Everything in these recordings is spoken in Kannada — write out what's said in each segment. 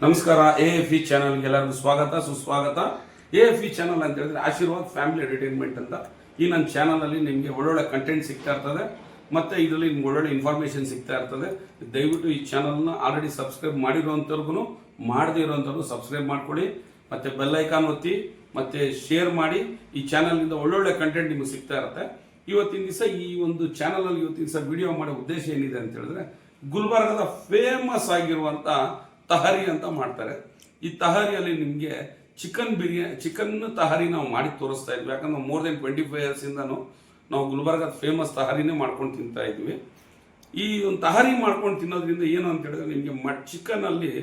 ನಮಸ್ಕಾರ. AFE ಚಾನಲ್ಗೆ ಎಲ್ಲರಿಗೂ ಸ್ವಾಗತ ಸುಸ್ವಾಗತ. AFE ಚಾನಲ್ ಅಂತ ಹೇಳಿದ್ರೆ ಆಶೀರ್ವಾದ್ ಫ್ಯಾಮಿಲಿ ಎಂಟರ್ಟೈನ್ಮೆಂಟ್ ಅಂತ. ಈ ನನ್ನ ಚಾನಲಲ್ಲಿ ನಿಮಗೆ ಒಳ್ಳೊಳ್ಳೆ ಕಂಟೆಂಟ್ ಸಿಗ್ತಾ ಇರ್ತದೆ, ಮತ್ತು ಇದರಲ್ಲಿ ನಿಮ್ಗೆ ಒಳ್ಳೊಳ್ಳೆ ಇನ್ಫಾರ್ಮೇಷನ್ ಸಿಗ್ತಾ ಇರ್ತದೆ. ದಯವಿಟ್ಟು ಈ ಚಾನಲ್ನ ಆಲ್ರೆಡಿ ಸಬ್ಸ್ಕ್ರೈಬ್ ಮಾಡಿರೋಂಥವ್ರಿಗೂ ಮಾಡದೇ ಇರೋಂಥವ್ರು ಸಬ್ಸ್ಕ್ರೈಬ್ ಮಾಡ್ಕೊಳ್ಳಿ, ಮತ್ತು ಬೆಲ್ ಐಕಾನ್ ಒತ್ತಿ, ಮತ್ತು ಶೇರ್ ಮಾಡಿ. ಈ ಚಾನಲ್ನಿಂದ ಒಳ್ಳೊಳ್ಳೆ ಕಂಟೆಂಟ್ ನಿಮಗೆ ಸಿಗ್ತಾ ಇರುತ್ತೆ. ಇವತ್ತಿನ ದಿವಸ ಈ ಒಂದು ಚಾನಲಲ್ಲಿ ಇವತ್ತಿನ ದಿವಸ ವಿಡಿಯೋ ಮಾಡೋ ಉದ್ದೇಶ ಏನಿದೆ ಅಂತ ಹೇಳಿದ್ರೆ, ಗುಲ್ಬರ್ಗದ ಫೇಮಸ್ ಆಗಿರುವಂಥ ತಹರಿ ಅಂತ ಮಾಡ್ತಾರೆ. ಈ ತಹರಿಯಲ್ಲಿ ನಿಮಗೆ ಚಿಕನ್ ತಹರಿ ನಾವು ಮಾಡಿ ತೋರಿಸ್ತಾ ಇದ್ವಿ. ಯಾಕಂದ್ರೆ ಮೋರ್ ದೆನ್ 25 ಇಯರ್ಸಿಂದನೂ ನಾವು ಗುಲ್ಬರ್ಗದ ಫೇಮಸ್ ತಹರಿನೇ ಮಾಡ್ಕೊಂಡು ತಿಂತಾ ಇದ್ವಿ. ಈ ಒಂದು ತಹರಿ ಮಾಡ್ಕೊಂಡು ತಿನ್ನೋದ್ರಿಂದ ಏನು ಅಂತ ಹೇಳಿದ್ರೆ, ನಿಮಗೆ ಚಿಕನಲ್ಲಿ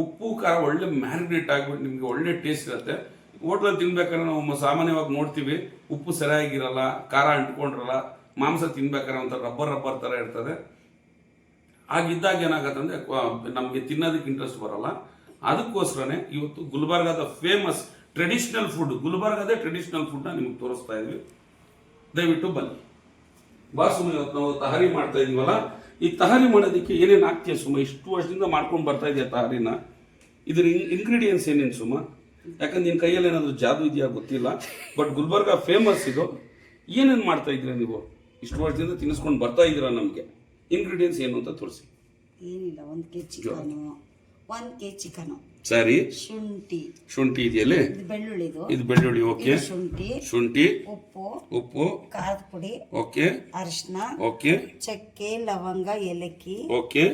ಉಪ್ಪು ಖಾರ ಒಳ್ಳೆ ಮ್ಯಾರಿನೇಟ್ ಆಗಿಬಿಟ್ಟು ನಿಮಗೆ ಒಳ್ಳೆ ಟೇಸ್ಟ್ ಇರುತ್ತೆ. ಹೋಟ್ಲಲ್ಲಿ ತಿನ್ಬೇಕಾದ್ರೆ ನಾವು ಸಾಮಾನ್ಯವಾಗಿ ನೋಡ್ತೀವಿ, ಉಪ್ಪು ಸರಿಯಾಗಿರಲ್ಲ, ಖಾರ ಅಂಟ್ಕೊಂಡಿರಲ್ಲ, ಮಾಂಸ ತಿನ್ಬೇಕಾದ್ರೆ ಒಂಥರ ರಬ್ಬರ್ ಥರ ಇರ್ತದೆ. ಆಗಿದ್ದಾಗ ಏನಾಗತ್ತೆ ಅಂದರೆ ನಮಗೆ ತಿನ್ನೋದಕ್ಕೆ ಇಂಟ್ರೆಸ್ಟ್ ಬರಲ್ಲ. ಅದಕ್ಕೋಸ್ಕರನೇ ಇವತ್ತು ಗುಲ್ಬರ್ಗದ ಫೇಮಸ್ ಟ್ರೆಡಿಷನಲ್ ಫುಡ್, ಗುಲ್ಬರ್ಗದೇ ಟ್ರೆಡಿಷನಲ್ ಫುಡ್ನ ನಿಮಗೆ ತೋರಿಸ್ತಾ ಇದ್ವಿ. ದಯವಿಟ್ಟು ಬನ್ನಿ. ಸುಮ್ಮ ಇವತ್ತು ನಾವು ತಹರಿ ಮಾಡ್ತಾ ಇದೀವಲ್ಲ, ಈ ತಹರಿ ಮಾಡೋದಕ್ಕೆ ಏನೇನು ಆಗ್ತೀಯ ಸುಮ್ಮ? ಇಷ್ಟು ವರ್ಷದಿಂದ ಮಾಡ್ಕೊಂಡು ಬರ್ತಾ ಇದೆಯಾ ತಹರಿನ? ಇದ್ರ ಇಂಗ್ರೀಡಿಯೆಂಟ್ಸ್ ಏನೇನು ಸುಮ್ಮ? ಯಾಕಂದ್ರೆ ನಿನ್ನ ಕೈಯಲ್ಲಿ ಏನಾದರೂ ಜಾದು ಇದೆಯಾ ಗೊತ್ತಿಲ್ಲ, ಬಟ್ ಗುಲ್ಬರ್ಗ ಫೇಮಸ್ ಇದು. ಏನೇನು ಮಾಡ್ತಾ ಇದ್ದೀರಾ ನೀವು? ಇಷ್ಟು ವರ್ಷದಿಂದ ತಿನ್ನಿಸ್ಕೊಂಡು ಬರ್ತಾ ಇದ್ದೀರಾ ನಮಗೆ. ಇಂಗ್ರೀಡಿಯೆಂಟ್ಸ್ ಏನು ಅಂತ ತೋರಿಸಿ. ಏನಿಲ್ಲ, 1 kg ಚಿಕನು, ಸರಿ. ಶುಂಠಿ ಇದೆಯಲ್ಲ, ಇದು ಬೆಳ್ಳುಳ್ಳಿ. ಓಕೆ. ಶುಂಠಿ, ಉಪ್ಪು, ಖಾರದ ಪುಡಿ, ಓಕೆ, ಅರಿಶಿನ, ಓಕೆ, ಚಕ್ಕೆ, ಲವಂಗ, ಏಲಕ್ಕಿ, ಓಕೆ,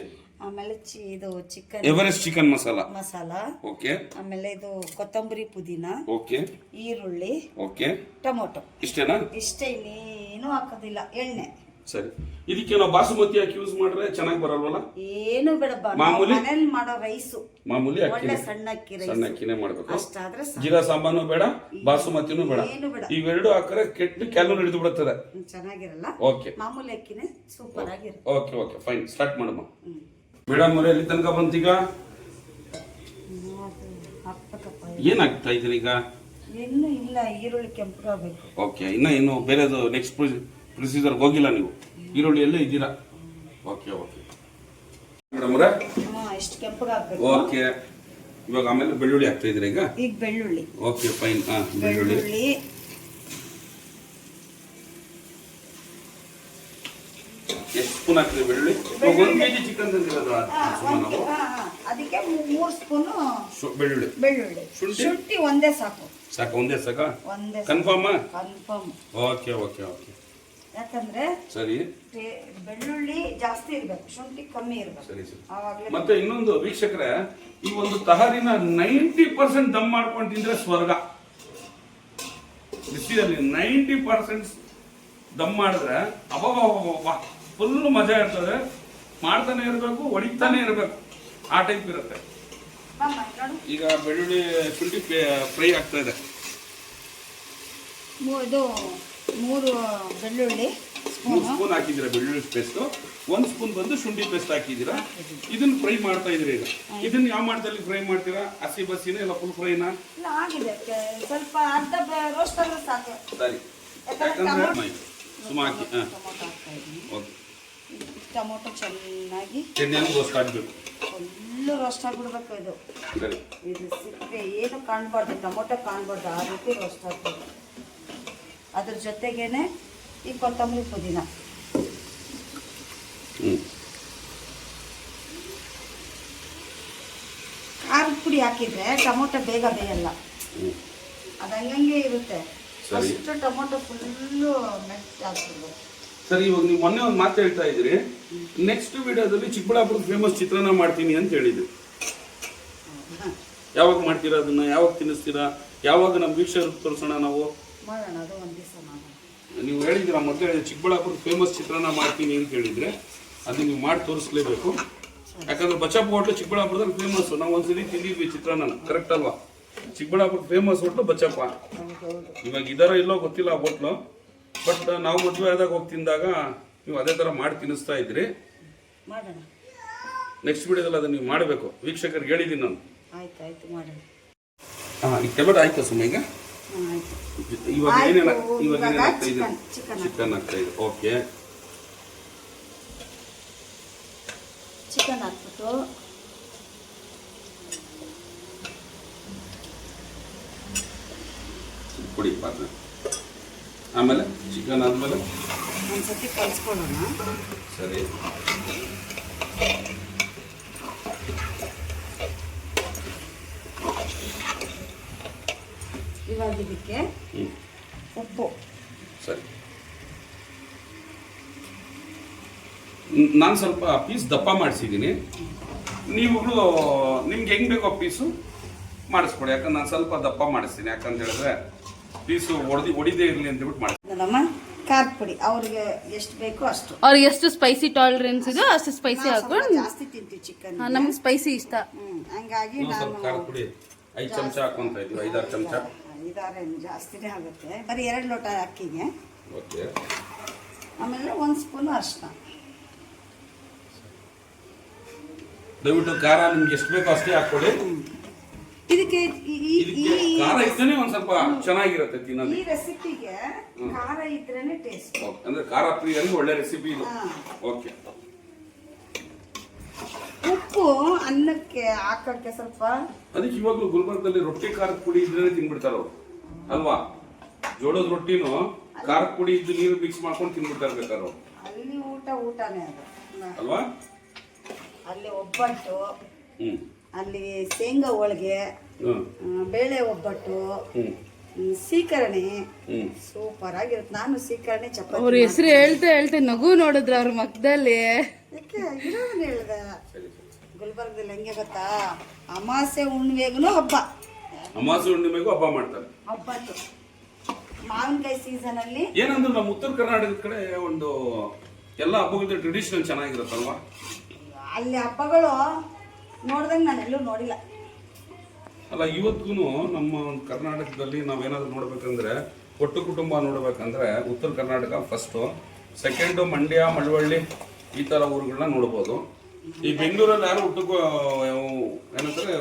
ಆಮೇಲೆ ಇದು chicken Everest chicken masala, okay, ಆಮೇಲೆ ಇದು ಕೊತ್ತಂಬರಿ, ಪುದೀನ, ಓಕೆ, ಈರುಳ್ಳಿ, ಓಕೆ, ಟೊಮೊಟೊ. ಇಷ್ಟೇನಾ? ಇಷ್ಟೇ, ಇನ್ನೇನು ಹಾಕೋದಿಲ್ಲ. ಎಣ್ಣೆ. ಸರಿ. ಇದಕ್ಕೆ ನಾವು ಬಾಸುಮತಿ ಅಕ್ಕಿ ಯೂಸ್ ಮಾಡಿದ್ರೆ ಚೆನ್ನಾಗಿ ಬರಲ್ವಲ್ಲ? ಏನು ಬೇಡ, ಮನೇಲಿ ಮಾಡೋ ರೈಸು, ಮಾಮೂಲಿ ಒಳ್ಳೆ ಸಣ್ಣ ಅಕ್ಕಿನೇ ಮಾಡಬೇಕು. ಅಷ್ಟಾದ್ರೆ ಜೀರಾ ಸಾಂಬಾನು ಬೇಡ, ಬಾಸುಮತಿನೂ ಬೇಡ. ಇವೆರಡು ಹಾಕಿದ್ರೆ ಕೆಟ್ಟು ಕ್ಯಾಲೋರಿ ಹಿಡಿದು ಬಿಡುತ್ತದೆ, ಚೆನ್ನಾಗಿರಲ್ಲ. ಓಕೆ, ಮಾಮೂಲಿ ಅಕ್ಕಿನೇ ಸೂಪರ್ ಆಗಿರುತ್ತೆ. Okay okay, fine. ಸ್ಟಾರ್ಟ್ ಮಾಡಮ್ಮ. ಮೇಡಮ್ ಅವರೇ, ಎಲ್ಲಿ ತನಕ ಬಂತೀಗ? ಏನ್ ಆಗ್ತಾ ಇದ್ದೀರಿ ಈಗ? ಇನ್ನೂ ಇಲ್ಲ, ಈರುಳ್ಳಿ ಕೆಂಪಗಾಗಬೇಕು. ಓಕೆ, ಇನ್ನು ಬೇರೆದು ನೆಕ್ಸ್ಟ್ ಪ್ರೊಸೀಜರ್ ಹೋಗಿಲ್ಲ ನೀವು? ಈರುಳ್ಳಿ ಎಲ್ಲ ಇದ್ದೀರಾ? ಓಕೆ ಓಕೆ ಮೇಡಮ್ ಅವರೇ, ಇಷ್ಟು ಕೆಂಪಗಾಗಬೇಕು. ಓಕೆ. ಇವಾಗ ಆಮೇಲೆ ಬೆಳ್ಳುಳ್ಳಿ ಹಾಕ್ತಾ ಇದ್ದೀರಾ ಈಗ? ಈಗ ಬೆಳ್ಳುಳ್ಳಿ. Okay, fine. ಬೆಳ್ಳುಳ್ಳಿ ಎಷ್ಟು ಸ್ಪೂನ್ ಹಾಕ್ತೀವಿ ಬೆಳ್ಳುಳ್ಳಿ? 1 kg ಚಿಕನ್ ತಂದಿರೋದು ಅದಕ್ಕೆ 3 ಸ್ಪೂನ್ ಬೆಳ್ಳುಳ್ಳಿ. ಶುಂಠಿ ಒಂದೇ ಸಾಕು. ಒಂದೇ ಸಾಕಾ? ಕನ್ಫರ್ಮ್. Okay okay okay. ಯಾಕಂದ್ರೆ ಸರಿ, ಬೆಳ್ಳುಳ್ಳಿ ಜಾಸ್ತಿ ಇರ್ಬೇಕು, ಶುಂಠಿ ಕಮ್ಮಿ ಇರ್ಬೇಕು. ಸರಿ ಸರಿ. ಮತ್ತೆ ಇನ್ನೊಂದು ವೀಕ್ಷಕರೇ, ಈ ಒಂದು ತಹರಿನ 90% ದಮ್ ಮಾಡ್ಕೊಂಡು ತಿಂದ್ರೆ ಸ್ವರ್ಗ. ಬಿಸಿಯಲ್ಲಿ 90% ದಮ್ ಮಾಡಿದ್ರೆ ಅಬ್ಬಬ್ಬಬ್ಬ ಫುಲ್ ಮಜಾ ಇರ್ತದೆ. ಮಾಡ್ತಾನೆ ಇರಬೇಕು, ಹೊಡಿತಾನೆ ಇರಬೇಕು, ಆ ಟೈಪ್ ಇರುತ್ತೆ. ಈಗ ಬೆಳ್ಳುಳ್ಳಿ ಶುಂಠಿ ಫ್ರೈ ಆಗ್ತಾ ಇದೆ. ಇದು 3 ಬೆಳ್ಳುಳ್ಳಿ, 3 ಸ್ಪೂನ್ ಹಾಕಿದ್ದೀರಾ ಬೆಳ್ಳುಳ್ಳಿ ಪೇಸ್ಟ್. 1 ಸ್ಪೂನ್ ಬಂದು ಶುಂಠಿ ಪೇಸ್ಟ್ ಹಾಕಿದ್ದೀರಾ. ಇದನ್ನ ಫ್ರೈ ಮಾಡ್ತಾ ಇದ್ರಿ. ಈಗ ಇದನ್ನ ಯಾವ ಮಾಡ್ದಲ್ಲಿ ಫ್ರೈ ಮಾಡ್ತೀರಾ? ಹಸಿ ಬಸಿನ ಇಲ್ಲ ಫುಲ್ ಫ್ರೈನಾ? ಆಗಿದೆ, ಸ್ವಲ್ಪ ಅರ್ಧ ರೋಸ್ಟ್ ಆದ್ರೆ ಸಾಕು. ಸರಿ, ಯಾಕಂದ್ರೆ ಸುಮ್ಮ ಹಾಕಿ. ಓಕೆ. ಟೊಮೊಟೊ ಚೆನ್ನಾಗಿ ಎಣ್ಣೆಯನ್ನು ರೋಸ್ಟ್ ಆಗಬೇಕು, ಫುಲ್ಲು ರೋಸ್ಟ್ ಆಗಿಬಿಡ್ಬೇಕು. ಇದು ಸಿಪ್ಪೆ ಏನು ಕಾಣಬಾರ್ದು, ಟೊಮೊಟೊ ಕಾಣಬಾರ್ದು, ಆ ರೀತಿ ರೋಸ್ಟ್ ಆಗ್ಬೇಕು. ಅದ್ರ ಜೊತೆಗೇನೆ ಈ ಕೊತ್ತಂಬರಿ, ಪುದೀನ, ಖಾರದ ಪುಡಿ ಹಾಕಿದ್ರೆ ಟೊಮೊಟೊ ಬೇಗ ಬೇಯಲ್ಲ, ಅದು ಹಂಗಂಗೆ ಇರುತ್ತೆ. ಅಷ್ಟು ಟೊಮೊಟೊ ಫುಲ್ಲು ಮೆಲ್ಟ್ ಆಗ್ತದೆ. ಸರಿ, ಇವಾಗ ನೀವು ಮೊನ್ನೆ ಒಂದು ಮಾತು ಹೇಳ್ತಾ ಇದ್ರಿ, ನೆಕ್ಸ್ಟ್ ವಿಡಿಯೋದಲ್ಲಿ ಚಿಕ್ಕಬಳ್ಳಾಪುರದ ಫೇಮಸ್ ಚಿತ್ರಾನ್ನ ಮಾಡ್ತೀನಿ ಅಂತ ಹೇಳಿದ್ರಿ. ಯಾವಾಗ ಮಾಡ್ತೀರಾ ಅದನ್ನ? ಯಾವಾಗ ತಿನ್ನಿಸ್ತೀರಾ? ಯಾವಾಗ ನಮ್ಮ ವೀಕ್ಷಕರಿಗೆ ತೋರಿಸೋಣ ನಾವು? ಮಾಡೋಣ, ಅದು ಒಂದು ದಿವಸ ಮಾಡೋಣ. ನೀವು ಹೇಳಿದ್ದೀರಾ ಮೊದಲೇ, ಚಿಕ್ಕಬಳ್ಳಾಪುರದ ಫೇಮಸ್ ಚಿತ್ರಾನ್ನ ಮಾಡ್ತೀನಿ ಅಂತ ಹೇಳಿದ್ರೆ, ಅದು ನೀವು ಮಾಡಿ ತೋರಿಸ್ಲೇಬೇಕು. ಯಾಕಂದ್ರೆ ಬಚ್ಚಪ್ಪ ಹೋಟ್ಲು ಚಿಕ್ಕಬಳ್ಳಾಪುರದಲ್ಲಿ ಫೇಮಸ್. ನಾವು ಒಂದ್ಸರಿ ತಿಂದಿದ್ವಿ ಚಿತ್ರಾನ್ನ, ಕರೆಕ್ಟ್ ಅಲ್ವಾ? Chikkaballapura famous hotel Bachappa. ಇವಾಗ ಇದರ ಇಲ್ಲೋ ಗೊತ್ತಿಲ್ಲ ಆ ಹೋಟ್ಲು, ಬಟ್ ನಾವು ಮದುವೆ ಆದಾಗ ಹೋಗಿ ತಿಂದಾಗ ನೀವು ಅದೇ ಥರ ಮಾಡಿ ತಿನ್ನಿಸ್ತಾ ಇದ್ರಿ. ನೆಕ್ಸ್ಟ್ ವಿಡಿಯೋದಲ್ಲಿ ಅದನ್ನು ನೀವು ಮಾಡಬೇಕು. ವೀಕ್ಷಕರಿಗೆ ಹೇಳಿದ್ದೀನಿ ನಾನು. ಆಯ್ತು, ಮಾಡೋಣ. ಈಗ ಟೊಮೆಟೊ ಆಯ್ತಾ ಸುಮ್ಮ? ಈಗ ಇವಾಗ ಏನೇನು ಆಗ್ತಾ ಇದೆ? ಚಿಕನ್ ಆಗ್ತಾ ಇದೆ. ಓಕೆ, ಚಿಕನ್ ಹಾಕ್ಬಿಟ್ಟು ಕೊಡಿ ಪಾತ್ರೆ. ಆಮೇಲೆ ಚಿಕನ್ ಆದಮೇಲೆ ಒಂದ್ಸತಿ ಕಲಿಸ್ಕೊಳ್ಳೋಣ. ಸರಿ. ಇವಾಗ ಇದಕ್ಕೆ ಉಪ್ಪು. ಸರಿ. ನಾನು ಸ್ವಲ್ಪ ಪೀಸ್ ದಪ್ಪ ಮಾಡಿಸಿದ್ದೀನಿ. ನೀವುಗಳು ನಿಮ್ಗೆ ಹೆಂಗೆ ಬೇಕೋ ಪೀಸು ಮಾಡಿಸ್ಕೊಡಿ. ಯಾಕಂದ್ರೆ ನಾನು ಸ್ವಲ್ಪ ದಪ್ಪ ಮಾಡಿಸ್ತೀನಿ. ಯಾಕಂತ ಹೇಳಿದ್ರೆ ಪೀಸು ಹೊಡಿದೇ ಇರಲಿ ಅಂತ ಹೇಳ್ಬಿಟ್ಟು ಮಾಡಿ. ನಮ್ಮ ಖಾರದ ಪುಡಿ ಅವ್ರಿಗೆ ಎಷ್ಟು ಬೇಕೋ ಅಷ್ಟು. ಅವ್ರಿಗೆ ಎಷ್ಟು ಸ್ಪೈಸಿ ಟಾಲರೆನ್ಸ್ ಇದೆ ಅಷ್ಟು ಸ್ಪೈಸಿ ಹಾಕೊಂಡು. ಜಾಸ್ತಿ ತಿಂತೀವಿ ಚಿಕನ್. ನಮ್ಗೆ ಸ್ಪೈಸಿ ಇಷ್ಟ. ಹಂಗಾಗಿ ಸ್ವಲ್ಪ ನಾನು ಖಾರದ ಪುಡಿ 5 ಚಮಚ ಹಾಕೊಂತ ಇದ್ವಿ. 5-6 ಚಮಚ. 5-6 ಜಾಸ್ತಿನೇ ಆಗುತ್ತೆ. ಬರೀ 2 ಲೋಟ ಅಕ್ಕಿಗೆ. ಓಕೆ. ಆಮೇಲೆ 1 ಸ್ಪೂನ್ ಅರಿಶಿನ. ದಯವಿಟ್ಟು ಖಾರ ನಿಮ್ಗೆ ಎಷ್ಟು ಬೇಕೋ ಅಷ್ಟೇ ಹಾಕೊಳ್ಳಿ. ಇದಕ್ಕೆ ಇದಕ್ಕೆ ಖಾರ ಇದ್ದನೇ ಒಂದ್ ಸ್ವಲ್ಪ ಚೆನ್ನಾಗಿರುತ್ತೆ ತಿನ್ನೋದು. ಈ ರೆಸಿಪಿಗೆ ಖಾರ ಇದ್ರೇನೆ ಟೇಸ್ಟ್. ಅಂದ್ರೆ ಖಾರ ಪ್ರಿಯರಿಗೆ ಒಳ್ಳೆ ರೆಸಿಪಿ ಇದು. ಓಕೆ. ಉಪ್ಪು ಅನ್ನಕ್ಕೆ ಹಾಕಕ್ಕೆ ಸ್ವಲ್ಪ. ಅದಕ್ಕೆ ಇವಾಗಲೂ ಗುಲ್ಬರ್ಗದಲ್ಲಿ ರೊಟ್ಟಿ ಖಾರದ ಪುಡಿ ಇದ್ರೆ ತಿನ್ಬಿಡ್ತಾರ ಅವ್ರು ಅಲ್ವಾ? ಜೋಳದ ರೊಟ್ಟಿನೂ ಖಾರದ ಪುಡಿ ಇದ್ದು ನೀರು ಮಿಕ್ಸ್ ಮಾಡ್ಕೊಂಡು ತಿನ್ಬಿಡ್ತಾ ಇರ್ಬೇಕಾರೆ ಅವ್ರು. ಅಲ್ಲಿ ಊಟನೇ ಅದು ಅಲ್ವಾ? ಅಲ್ಲಿ ಒಬ್ಬಟ್ಟು, ಅಲ್ಲಿ ಶೇಂಗಾ ಹೋಳಿಗೆ, ಬೇಳೆ ಒಬ್ಬಟ್ಟು, ಸೀಕರಣೆ ಸೂಪರ್ ಆಗಿರುತ್ತೆ. ನಾನು ಸೀಕರಣೆ ಚಪಾತಿ. ಅವ್ರ ಹೆಸರು ಹೇಳ್ತಾ ನಗು ನೋಡಿದ್ರ ಅವ್ರ ಮಕ್ಕದಲ್ಲಿ. ಯಾಕೆ ಇರೋದನ್ನ ಹೇಳ್ದೆ. ಗುಲ್ಬರ್ಗದಲ್ಲಿ ಹೆಂಗೆ ಗೊತ್ತಾ, ಅಮಾಸೆ ಹುಣ್ಣಿಮೆಗೂ ಹಬ್ಬ. ಅಮಾಸೆ ಹುಣ್ಣಿಮೆಗೂ ಹಬ್ಬ ಮಾಡ್ತಾರೆ. ಒಬ್ಬಟ್ಟು ಮಾವಿನಕಾಯಿ ಸೀಸನ್ ಅಲ್ಲಿ ಏನಂದ್ರೆ ನಮ್ಮ ಉತ್ತರ ಕರ್ನಾಟಕದ ಕಡೆ ಒಂದು ಎಲ್ಲ ಹಬ್ಬಗಳ ಟ್ರೆಡಿಷನಲ್ ಚೆನ್ನಾಗಿರುತ್ತಲ್ವಾ? ಅಲ್ಲಿ ಹಬ್ಬಗಳು ನೋಡ್ದಂಗೆ ನಾನು ಎಲ್ಲೂ ನೋಡಿಲ್ಲ. ಅಲ್ಲ, ಇವತ್ತಿಗೂ ನಮ್ಮ ಕರ್ನಾಟಕದಲ್ಲಿ ನಾವೇನಾದ್ರೂ ನೋಡ್ಬೇಕಂದ್ರೆ ಒಟ್ಟು ಕುಟುಂಬ ನೋಡ್ಬೇಕಂದ್ರೆ ಉತ್ತರ ಕರ್ನಾಟಕ ಫಸ್ಟು, ಸೆಕೆಂಡು ಮಂಡ್ಯ, ಮಳವಳ್ಳಿ ಈ ಥರ ಊರುಗಳನ್ನ ನೋಡ್ಬೋದು. ಈ ಬೆಂಗಳೂರಲ್ಲಿ ಯಾರು ಹುಟ್ಟಕ್ಕೂ ಏನಂತಾರೆ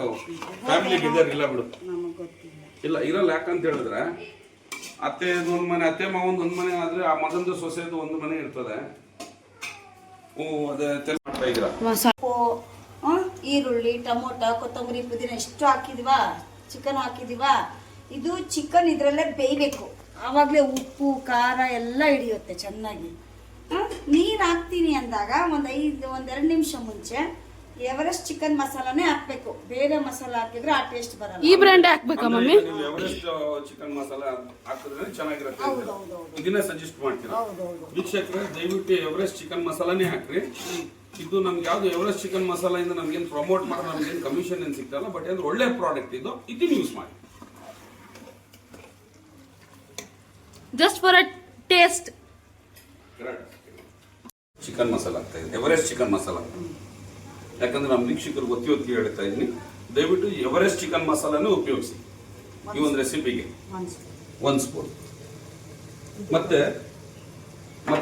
ಫ್ಯಾಮಿಲಿ ಗೆದರ್ ಇಲ್ಲ ಬಿಡು. ನಮಗೆ ಗೊತ್ತಿಲ್ಲ. ಇಲ್ಲ ಇರಲ್ಲ. ಯಾಕಂತ ಹೇಳಿದ್ರೆ ಅತ್ತೆ ಒಂದು ಮನೆ, ಅತ್ತೆ ಮಾವನ್ ಒಂದು ಮನೆ ಆದ್ರೆ ಆ ಮಗಂದು ಸೊಸೆದು ಒಂದು ಮನೆ ಇರ್ತದೆ. ಅದೇ ಮಾಡ್ತಾ ಇದ್ದೀರಾ? ಸೊಪ್ಪು, ಈರುಳ್ಳಿ, ಟೊಮೊಟೊ, ಕೊತ್ತಂಬರಿ, ಪುದೀನ ಇಷ್ಟು ಹಾಕಿದ್ವಾ, ಚಿಕನ್ ಹಾಕಿದೀವಾ. ಇದು ಚಿಕನ್ ಇದರಲ್ಲೇ ಬೇಯಬೇಕು. ಆವಾಗಲೇ ಉಪ್ಪು ಖಾರ ಎಲ್ಲ ಹಿಡಿಯುತ್ತೆ ಚೆನ್ನಾಗಿ. ನೀರು ಹಾಕ್ತೀನಿ ಅಂದಾಗ ಒಂದೆರಡು ನಿಮಿಷ ಮುಂಚೆ ಎವರೆಸ್ಟ್ ಚಿಕನ್ ಮಸಾಲಾನೇ ಹಾಕ್ಬೇಕು. ಬೇರೆ ಮಸಾಲ ಹಾಕಿದ್ರೆ ಆ ಟೇಸ್ಟ್ ಬರಲ್ಲ. ಈ ಬ್ರ್ಯಾಂಡ್ ಹಾಕ್ಬೇಕಾ ಮಮ್ಮಿ? ಎವರೆಸ್ಟ್ ಚಿಕನ್ ಮಸಾಲ ಹಾಕಿದ್ರೆ ಚೆನ್ನಾಗಿರುತ್ತೆ. ಇದನ್ನೇ ಸಜೆಸ್ಟ್ ಮಾಡ್ತೀರಾ? ವೀಕ್ಷಕರೇ, ದಯವಿಟ್ಟು ಎವರೆಸ್ಟ್ ಚಿಕನ್ ಮಸಾಲಾನೇ ಹಾಕ್ರಿ. ಇದು ನಮ್ಗೆ ಯಾವ್ದು ಎವರೆಸ್ಟ್ ಚಿಕನ್ ಮಸಾಲ ಇಂದ ನಮ್ಗೇನು ಪ್ರಮೋಟ್ ಮಾಡಿದ್ರೆ ನಮ್ಗೇನು ಕಮಿಷನ್ ಏನು ಸಿಗ್ತಲ್ಲ. ಬಟ್ ಅಂದ್ರೆ ಒಳ್ಳೆ ಪ್ರಾಡಕ್ಟ್ ಇದು. ಇದನ್ನ ಯೂಸ್ ಮಾಡಿ just for a taste. Chicken masala ಆಗ್ತಾ ಇದೆ, ಎವರೆಸ್ಟ್ ಚಿಕನ್ ಮಸಾಲ. ಯಾಕಂದ್ರೆ ನಮ್ಮ ವೀಕ್ಷಕರು ಒತ್ತಿ ಹೇಳ್ತಾ ಇದ್ದೀನಿ, ದಯವಿಟ್ಟು ಎವರೆಸ್ಟ್ ಚಿಕನ್ ಮಸಾಲಾನೇ ಉಪಯೋಗಿಸಿ ಈ ಒಂದು ರೆಸಿಪಿಗೆ. 1 ಸ್ಪೂನ್. ಮತ್ತೆ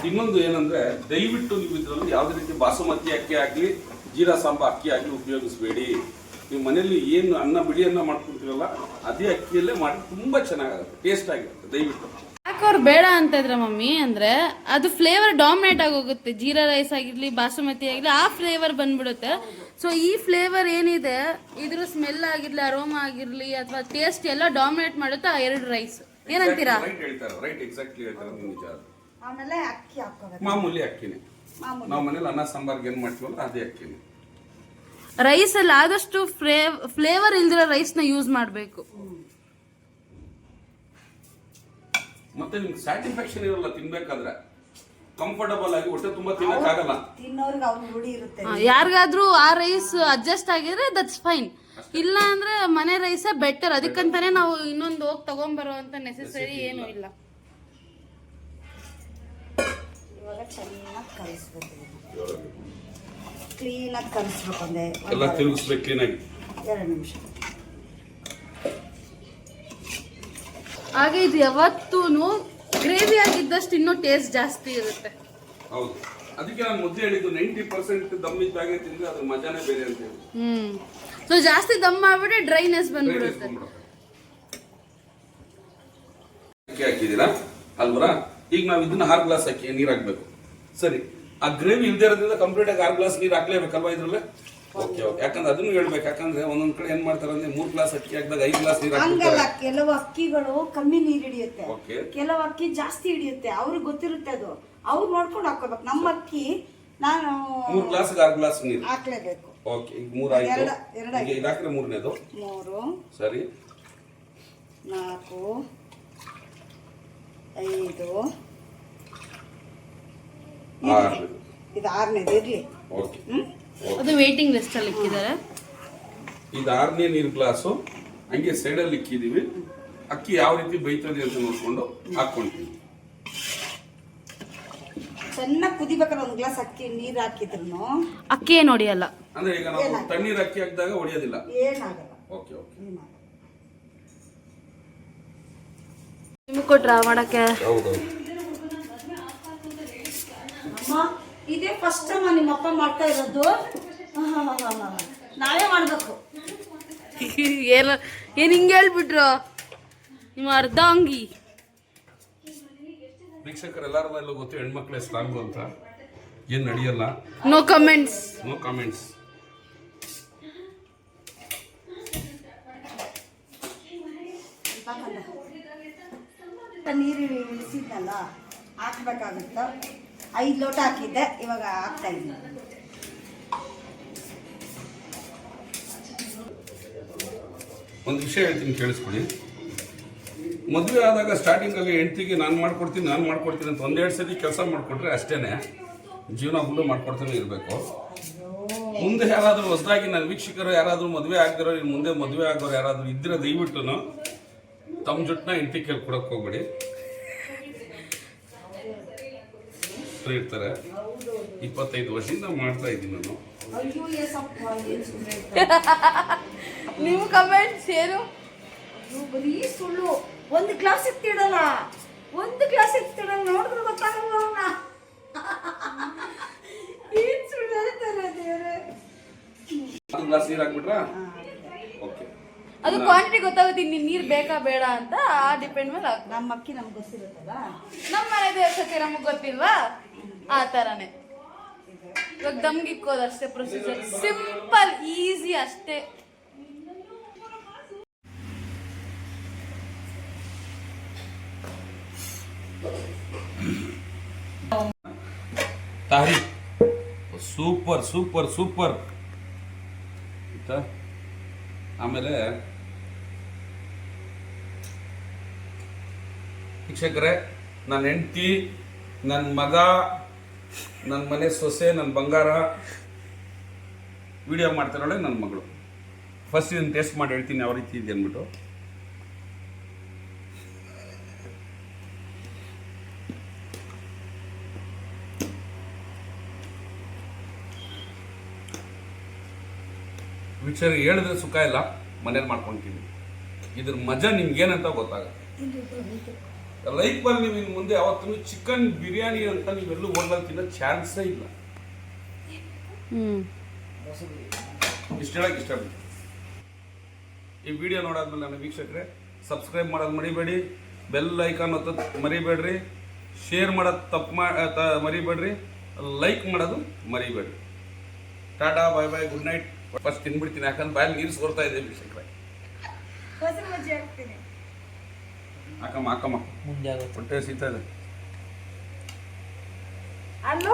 ಇನ್ನೊಂದು ಏನಂದ್ರೆ, ದಯವಿಟ್ಟು ನೀವು ಇದರಲ್ಲಿ ಯಾವುದೇ ರೀತಿ ಬಾಸುಮತಿ ಅಕ್ಕಿ ಆಗಲಿ, ಜೀರಾ ಸಾಂಬಾರ್ ಅಕ್ಕಿ ಆಗಲಿ ಉಪಯೋಗಿಸಬೇಡಿ. ನೀವು ಮನೆಯಲ್ಲಿ ಏನು ಬಿಡಿ ಅನ್ನ ಮಾಡ್ಕೊಂತೀರಲ್ಲ, ಅದೇ ಅಕ್ಕಿಯಲ್ಲೇ ಮಾಡಿ ತುಂಬಾ ಚೆನ್ನಾಗಾಗುತ್ತೆ, ಟೇಸ್ಟ್ ಆಗಿರುತ್ತೆ. ದಯವಿಟ್ಟು ಯಾಕೆ ಅವ್ರು ಬೇಡ ಅಂತ ಇದ್ರ ಮಮ್ಮಿ ಅಂದ್ರೆ ಅದು ಫ್ಲೇವರ್ ಡಾಮಿನೇಟ್ ಆಗೋಗುತ್ತೆ. ಜೀರಾ ರೈಸ್ ಆಗಿರ್ಲಿ, ಬಾಸುಮತಿ ಆಗಿರ್ಲಿ, ಆ ಫ್ಲೇವರ್ ಬಂದ್ಬಿಡುತ್ತೆ. ಸೊ ಈ ಫ್ಲೇವರ್ ಏನಿದೆ, ಇದ್ರ ಸ್ಮೆಲ್ ಆಗಿರ್ಲಿ, ಅರೋಮಾ ಆಗಿರ್ಲಿ ಅಥವಾ ಟೇಸ್ಟ್ ಎಲ್ಲ ಡಾಮಿನೇಟ್ ಮಾಡುತ್ತೆ ಆ 2 ರೈಸ್. ಏನಂತೀರಾ? ರೈಟ್ ಹೇಳ್ತಾರೆ, ರೈಟ್ ಎಕ್ಸಾಕ್ಟ್ಲಿ ಹೇಳ್ತಾರೆ. ನಿಜ. ಆಮೇಲೆ ಅಕ್ಕಿ ಹಾಕೋಬೇಕು. ಮಾಮೂಲಿ ಅಕ್ಕಿನೇ. ನಾವು ಮನೇಲಿ ಅನ್ನ ಸಾಂಬಾರ್ಗೆ ಏನ್ ಮಾಡ್ತೀವಲ್ಲ ಅದೇ ಅಕ್ಕಿನೇ. ರೈಸ್ ಅಲ್ಲಿ ಆದಷ್ಟು ಫ್ಲೇವರ್ ಇಲ್ದಿರೋ ರೈಸ್ ನ ಯೂಸ್ ಮಾಡಬೇಕು. ಮತ್ತೆ ನಿಮ್ಗೆ ಸ್ಯಾಟಿಸ್ಫ್ಯಾಕ್ಷನ್ ಇರಲ್ಲ ತಿನ್ಬೇಕಾದ್ರೆ. ಕಂಫರ್ಟಬಲ್ ಆಗಿ ಹೊಟ್ಟೆ ತುಂಬಾ ತಿನ್ನಕ್ಕಾಗಲ್ಲ. ತಿನ್ನೋರ್ಗೆ ಅವ್ರ ರೂಢಿ ಇರುತ್ತೆ. ಯಾರಿಗಾದ್ರೂ ಆ ರೈಸ್ ಅಡ್ಜಸ್ಟ್ ಆಗಿದ್ರೆ ದಟ್ಸ್ ಫೈನ್. ಇಲ್ಲ ಅಂದ್ರೆ ಮನೆ ರೈಸೇ ಬೆಟರ್. ಅದಕ್ಕಂತಾನೆ ನಾವು ಇನ್ನೊಂದು ಹೋಗಿ ತಗೊಂಡ್ಬರೋ ಅಂತ ನೆಸೆಸರಿ ಏನು ಇಲ್ಲ. ಇವಾಗ ಚೆನ್ನಾಗಿ ಕಲಿಸ್ಬೇಕು. ಕ್ಲೀನಾಗಿ ಕಲಿಸ್ಬೇಕು. ಎಲ್ಲ ತಿರುಗಿಸ್ಬೇಕು ಕ್ಲೀನಾಗಿ. 2 ನಿಮಿಷ. ಹಾಗೆ ಇದು ಯಾವತ್ತೂ ಗ್ರೇವಿ ಆಗಿದ್ದಷ್ಟು ಇನ್ನೂ ಟೇಸ್ಟ್ ಜಾಸ್ತಿ ಇರುತ್ತೆ. ಹೌದು, ಅದಕ್ಕೆ ನಾನು ಮೊದಲು ಹೇಳಿದ್ದು 90% ದಮ್ ಇದ್ದಾಗೆ ತಿಂದ್ರೆ ಅದ್ರ ಮಜಾನೇ ಬೇರೆ ಅಂತ ಹೇಳಿ. ಸೊ ಜಾಸ್ತಿ ದಮ್ ಮಾಡ್ಬಿಟ್ರೆ ಡ್ರೈನೆಸ್ ಬಂದ್ಬಿಡುತ್ತೆ. ಅಕ್ಕಿ ಹಾಕಿದೀರಾ ಅಲ್ವರಾ? ಈಗ ನಾವು ಇದನ್ನ 6 ಗ್ಲಾಸ್ ಅಕ್ಕಿ ನೀರು ಹಾಕ್ಬೇಕು. ಸರಿ, ಆ ಗ್ರೇವಿ ಇಲ್ದೇ ಇರೋದ್ರಿಂದ ಕಂಪ್ಲೀಟ್ ಆಗಿ 6 ಗ್ಲಾಸ್ ನೀರು ಹಾಕ್ಲೇಬೇಕಲ್ವಾ ಇದ್ರಲ್ಲೇ? Okay okay. ಯಾಕಂದ್ರೆ ಅದನ್ನು ಹೇಳ್ಬೇಕು. ಯಾಕಂದ್ರೆ ಒಂದೊಂದ್ ಕಡೆ ಏನ್ ಮಾಡ್ತಾರೆ ಅಂದ್ರೆ 3 ಗ್ಲಾಸ್ ಅಕ್ಕಿ ಹಾಕಿದಾಗ 5 ಗ್ಲಾಸ್ ನೀರು ಹಂಗಲ್ಲ, ಹಾಕ್ತಾರೆ. ಕೆಲವು ಅಕ್ಕಿಗಳು ಕಮ್ಮಿ ನೀರು ಹಿಡಿಯುತ್ತೆ, ಓಕೆ. ಕೆಲವು ಅಕ್ಕಿ ಜಾಸ್ತಿ ಹಿಡಿಯುತ್ತೆ. ಅವ್ರಿಗೆ ಗೊತ್ತಿರುತ್ತೆ ಅದು, ಅವ್ರು ನೋಡ್ಕೊಂಡು ಹಾಕೋಬೇಕು. ನಮ್ಮ ಅಕ್ಕಿ ನಾನು 3 ಗ್ಲಾಸ್ 6 ಗ್ಲಾಸ್ ನೀರು ಹಾಕ್ಲೇಬೇಕು. ಓಕೆ. ಈಗ 3 ಆಯ್ತು. ಎರಡು ಈಗ ಇದು ಹಾಕಿದ್ರೆ 3ನೇದು 3 ಸರಿ. 4 5 ಆರು. ಇದು 6ನೇದು ಇರ್ಲಿ. ಓಕೆ. ಅದು ವೇಟಿಂಗ್ ಲಿಸ್ಟ್ ಅಲ್ಲಿ ಇಕ್ಕಿದ್ದಾರೆ. ಇದು 6ನೇ ನೀರು ಗ್ಲಾಸು ಹಂಗೆ ಸೈಡಲ್ಲಿ ಇಕ್ಕಿದೀವಿ. ಅಕ್ಕಿ ಯಾವ ರೀತಿ ಬೈತದೆ ಅಂತ ನೋಡ್ಕೊಂಡು ಹಾಕೊಂತೀವಿ. ಚೆನ್ನಾಗಿ ಕುದಿಬೇಕಾದ್ರೆ 1 ಗ್ಲಾಸ್ ಅಕ್ಕಿ ನೀರು ಹಾಕಿದ್ರು ಅಕ್ಕಿ ಏನು ಹೊಡಿಯಲ್ಲ. ಅಂದ್ರೆ ಈಗ ನಾವು ತಣ್ಣೀರು ಅಕ್ಕಿ ಹಾಕಿದಾಗ ಹೊಡೆಯೋದಿಲ್ಲ. ಏನಾಗಲ್ಲ. Okay okay. ನಿಮಗೆ ಕೊಟ್ರಾ ಮಾಡಕ್ಕೆ? ಹೌದೌದು. ಅಮ್ಮ ಇದೇ ಫಸ್ಟ್ ಟೈಮ್ ನಿಮ್ಮಪ್ಪ ಮಾಡ್ತಾ ಇರೋದು. ನಾವೇ ಮಾಡ್ಬೇಕು. ಏನು ಹಿಂಗೆ ಹೇಳ್ಬಿಟ್ರು ನಿಮ್ಮ ಅರ್ಧ ಅಂಗಿ. ವೀಕ್ಷಕರು ಎಲ್ಲರೂ ಗೊತ್ತು ಹೆಣ್ಮಕ್ಳೇ ಸ್ಟ್ರಾಂಗು ಅಂತ. ಏನು ನಡೆಯಲ್ಲ. No comments. No comments. ನೀರು ಇಳಿಸಿದ್ನಲ್ಲ ಹಾಕ್ಬೇಕಾಗುತ್ತ. 5 ಲೋಟ ಹಾಕಿದ್ದೆ, ಇವಾಗ ಹಾಕ್ತಾ ಇದ್ದೀನಿ. ಒಂದು ವಿಷಯ ಹೇಳ್ತೀನಿ ಕೇಳಿಸ್ಕೊಳ್ಳಿ. ಮದುವೆ ಆದಾಗ ಸ್ಟಾರ್ಟಿಂಗಲ್ಲಿ ಹೆಂಡ್ತಿಗೆ ನಾನು ಮಾಡ್ಕೊಡ್ತೀನಿ ಅಂತ 1-2 ಸತಿ ಕೆಲಸ ಮಾಡಿಕೊಟ್ರೆ ಅಷ್ಟೇನೆ ಜೀವನ ಫುಲ್ಲು ಮಾಡ್ಕೊಡ್ತಾನೆ ಇರಬೇಕು. ಮುಂದೆ ಯಾರಾದರೂ ಹೊಸದಾಗಿ ನನ್ನ ವೀಕ್ಷಕರು ಯಾರಾದರೂ ಮದುವೆ ಆಗದಿರೋ ಮುಂದೆ ಮದುವೆ ಆಗೋರು ಯಾರಾದರೂ ಇದ್ರೆ ದಯವಿಟ್ಟು ತಮ್ಮ ಜುಟ್ಟನ್ನ ಹೆಂಡ್ತಿ ಕೇಳ್ಕೊಡಕ್ಕೆ ಹೋಗ್ಬೇಡಿ. ಇರ್ತಾರೆ. 25 ವರ್ಷದಿಂದ ಮಾಡ್ತಾ ಇದ್ದೀನಿ ನಾನು. ಅಯ್ಯೋ ಏಸಪ್ಪ, ಏನ್ ಸುಳ್ಳು ನಿಮ್ಮ ಕಮೆಂಟ್ಸ್ ಏನು? ಬರೀ ಸುಳ್ಳು. 1 ಗ್ಲಾಸ್ ಎತ್ತಿಡಲ್ಲ, 1 ಗ್ಲಾಸ್ ಎತ್ತಿಡಲ್ಲ. ನೋಡಿದ್ರೆ ಗೊತ್ತಾಗಲ್ಲ ಅವನ ಏನ್ ಸುಳ್ಳು ಹೇಳ್ತಾರೆ ದೇವ್ರೆ. 1 ಗ್ಲಾಸ್ ನೀರು ಹಾಕ್ಬಿಟ್ರಾ? ಓಕೆ. ಅದು ಕ್ವಾಂಟಿಟಿ ಗೊತ್ತಾಗುತ್ತೆ. ನೀನು ನೀರು ಬೇಕಾ ಬೇಡ ಅಂತ ಆ ಡಿಪೆಂಡ್ ಮೇಲೆ ಹಾಕು. ನಮ್ಮ ಅಕ್ಕಿ ನಮ್ಗೆ ಗೊತ್ತಿರುತ್ತಲ್ಲ. ನಮ್ಮ ಮನೆ ದೇವಸ್ಥಾನ ನಮಗೆ ಗೊತ್ತಿಲ್ವಾ? ಆ ಥರನೇ. ಇವಾಗ ದಮ್ಗೆ ಇಕ್ಕೋದು ಅಷ್ಟೇ ಪ್ರೊಸೀಜರ್. ಸಿಂಪಲ್ ಈಸಿ ಅಷ್ಟೇ. ತಾರಿ ಸೂಪರ್ ಸೂಪರ್ ಸೂಪರ್. ಆಮೇಲೆ ವೀಕ್ಷಕರೇ, ನನ್ನ ಹೆಂಡತಿ, ನನ್ನ ಮಗ, ನನ್ನ ಮನೆ ಸೊಸೆ, ನನ್ನ ಬಂಗಾರ ವಿಡಿಯೋ ಮಾಡ್ತಾರೊಳಗೆ ನನ್ನ ಮಗಳು. ಫಸ್ಟ್ ಇದನ್ನು ಟೇಸ್ಟ್ ಮಾಡಿ ಹೇಳ್ತೀನಿ ಯಾವ ರೀತಿ ಇದೆ ಅಂದ್ಬಿಟ್ಟು. ವೀಕ್ಷಕರು ಹೇಳಿದ್ರೆ ಸುಖ ಇಲ್ಲ, ಮನೇಲಿ ಮಾಡ್ಕೊಂತೀನಿ. ಇದ್ರ ಮಜಾ ನಿಮ್ಗೇನಂತ ಗೊತ್ತಾಗುತ್ತೆ. ಲೈಫಲ್ಲಿ ನೀವು ಇನ್ನು ಮುಂದೆ ಯಾವತ್ತೂ ಚಿಕನ್ ಬಿರಿಯಾನಿ ಅಂತ ನೀವೆಲ್ಲೂ ಹೋಟೆಲ್ ತಿನ್ನೋ ಚಾನ್ಸೇ ಇಲ್ಲ. ಇಷ್ಟ ಹೇಳಕ್ಕೆ ಇಷ್ಟಪಡ್ತೀನಿ. ಈ ವಿಡಿಯೋ ನೋಡಾದ್ಮೇಲೆ ನನ್ನ ವೀಕ್ಷಕರೇ ಸಬ್ಸ್ಕ್ರೈಬ್ ಮಾಡೋದು ಮರಿಬೇಡಿ, ಬೆಲ್ ಐಕಾನ್ ಒತ್ತೋದು ಮರಿಬೇಡ್ರಿ, ಶೇರ್ ಮಾಡೋದು ಮರಿಬೇಡ್ರಿ, ಲೈಕ್ ಮಾಡೋದು ಮರಿಬೇಡ್ರಿ. ಟಾಟಾ, ಬಾಯ್ ಬಾಯ್, ಗುಡ್ ನೈಟ್. ಫಸ್ಟ್ ತಿನ್ಬಿಡ್ತೀನಿ, ಯಾಕಂದ್ರೆ ಬಾಯಲ್ಲಿ ನೀರು ಸೋರ್ತಾ ಇದೆ ವೀಕ್ಷಕರೇ. ಹಾಕಮ್ಮ ಹೊಟ್ಟೆ ಸೀತಾ ಇದೆ. ಅಲ್ಲೋ